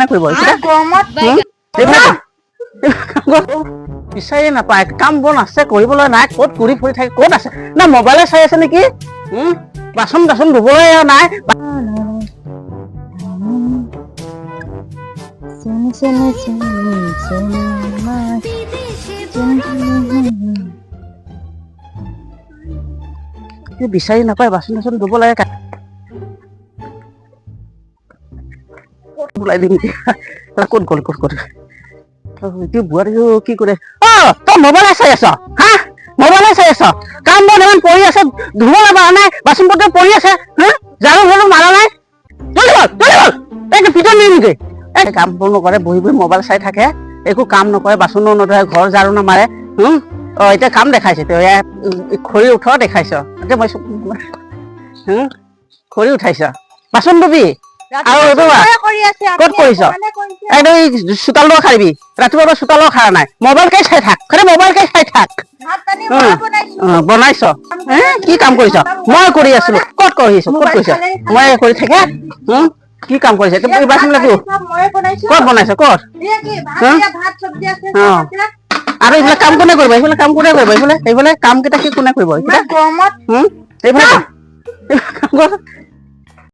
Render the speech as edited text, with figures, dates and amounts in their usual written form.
কৰিব বিচাৰি নাপায় কাম বন আছে কৰিবলৈ নাই ক'ত কৰি ফুৰি থাকে ক'ত আছে না মোবাইলে চাই আছে নেকি বাচন বাচন ধুবলৈ নাই বিচাৰি নাপায় বাচন বাচন ধুব লাগে ওলাই দিম ক'ত গ'ল এতিয়া বোৱাৰীও কি কৰে তই মোবাইলে চাই আছ হা মোবাইলে চাই আছ কাম বন ইমান পৰি আছে ধুবলৈ পৰা নাই বাচন পত্ৰ পৰি আছে হা ঝাৰু ঝাৰু মাৰা নাই জলদি বল পিটন নিয়ে নেকি কাম বন নকৰে বহি বহি মোবাইল চাই থাকে একো কাম নকৰে বাচনো নধৰে ঘৰ ঝাৰু নামাৰে এতিয়া কাম দেখাইছে তই খৰি উঠ দেখাইছ এতিয়া মই খৰি উঠাইছ বাচন ধুবি আৰু ক'ত কৰিছ একদম চোতাল খাৰিবি ৰাতিপুৱা চোতাল খাৰা নাই মোবাইল কে চাই থাক মোবাইল কে চাই থাক বনাইছ কি কাম কৰিছ মই কৰি আছিলো ক'ত কৰিছ মই কৰি থাকে কি কাম কৰিছে বাচন লাগিব ক'ত বনাইছ ক'ত আৰু এইবিলাক কাম কোনে কৰিব এইফালে কাম কেইটা কি কোনে কৰিব এইফালে